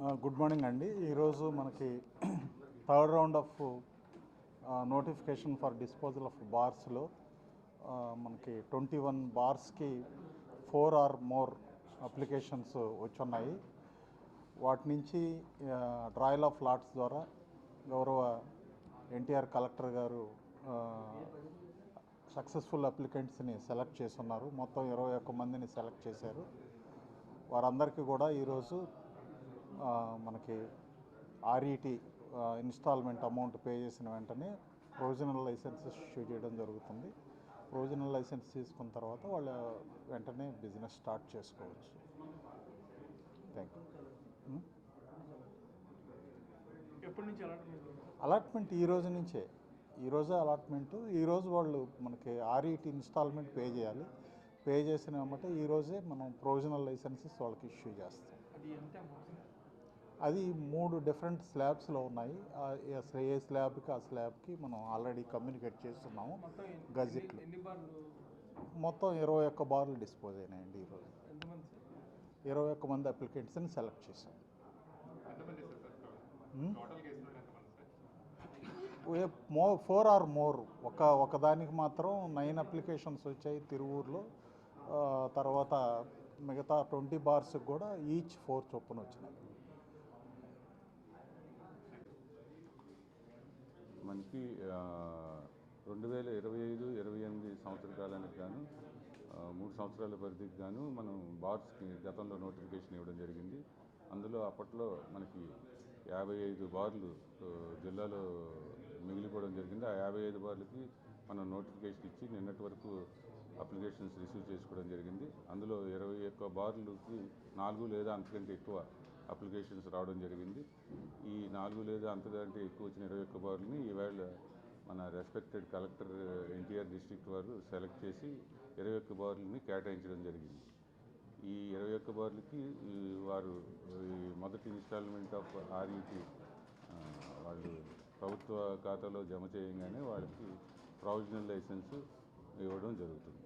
Good morning అండి. ఈరోజు మనకి third round of notification for disposal of బార్స్లో మనకి 21 బార్స్కి 4 ఆర్ మోర్ అప్లికేషన్స్ వచ్చున్నాయి. వాటి నుంచి ట్రయల్ ఆఫ్ లాట్స్ ద్వారా గౌరవ ఎన్టీఆర్ కలెక్టర్ గారు సక్సెస్ఫుల్ అప్లికెంట్స్ని సెలెక్ట్ చేస్తున్నారు. మొత్తం 21 మందిని సెలెక్ట్ చేశారు. వారందరికీ కూడా ఈరోజు మనకి ఆర్ఈటీ ఇన్స్టాల్మెంట్ అమౌంట్ పే చేసిన వెంటనే ప్రొవిజనల్ లైసెన్సెస్ ఇష్యూ చేయడం జరుగుతుంది. ప్రొవిజనల్ లైసెన్స్ తీసుకున్న తర్వాత వాళ్ళు వెంటనే బిజినెస్ స్టార్ట్ చేసుకోవచ్చు. Thank you. ఎప్పటి నుంచి అలాట్మెంట్ ఈరోజు నుంచే. ఈరోజే అలాట్మెంటు. ఈరోజు వాళ్ళు మనకి ఆర్ఈటీ ఇన్స్టాల్మెంట్ పే చేయాలి. పే చేసిన వెంబటే ఈరోజే మనం ప్రొవిజనల్ లైసెన్సెస్ వాళ్ళకి ఇష్యూ చేస్తాం. అది 3 డిఫరెంట్ స్లాబ్స్లో ఉన్నాయి. ఏ స్లాబ్కి ఆ స్లాబ్కి మనం ఆల్రెడీ కమ్యూనికేట్ చేస్తున్నాము గజెట్లో. మొత్తం 21 బార్లు డిస్పోజ్ అయినాయండి. ఈరోజు 21 మంది అప్లికెంట్స్ని సెలెక్ట్ చేశాం. 4 ఆర్ మోర్. ఒకదానికి మాత్రం 9 అప్లికేషన్స్ వచ్చాయి తిరువూరులో. తర్వాత మిగతా 20 బార్స్కి కూడా ఈచ్ 4 చొప్పున వచ్చినాయి. మనకి 2025-28 సంవత్సర కాలానికి గాను 3 సంవత్సరాల పరిధికి గాను మనం బార్స్కి గతంలో నోటిఫికేషన్ ఇవ్వడం జరిగింది. అందులో అప్పట్లో మనకి 55 బార్లు జిల్లాలో మిగిలిపోవడం జరిగింది. ఆ 55 బార్లకి మనం నోటిఫికేషన్ ఇచ్చి నిన్నటి వరకు అప్లికేషన్స్ రిసీవ్ చేసుకోవడం జరిగింది. అందులో 21 బార్లకి 4 లేదా అంతకంటే ఎక్కువ అప్లికేషన్స్ రావడం జరిగింది. ఈ 4 లేదా అంతకంటే ఎక్కువ వచ్చిన 21 బార్లని ఈవేళ మన రెస్పెక్టెడ్ కలెక్టర్ ఎన్టీఆర్ డిస్ట్రిక్ట్ వారు సెలెక్ట్ చేసి 21 బార్లని కేటాయించడం జరిగింది. ఈ 21 బార్లకి వారు మొదటి ఇన్స్టాల్మెంట్ ఆఫ్ ఆర్ఈటీ వాళ్ళు ప్రభుత్వ ఖాతాలో జమ చేయగానే వాళ్ళకి ప్రొవిజనల్ లైసెన్స్ ఇవ్వడం జరుగుతుంది.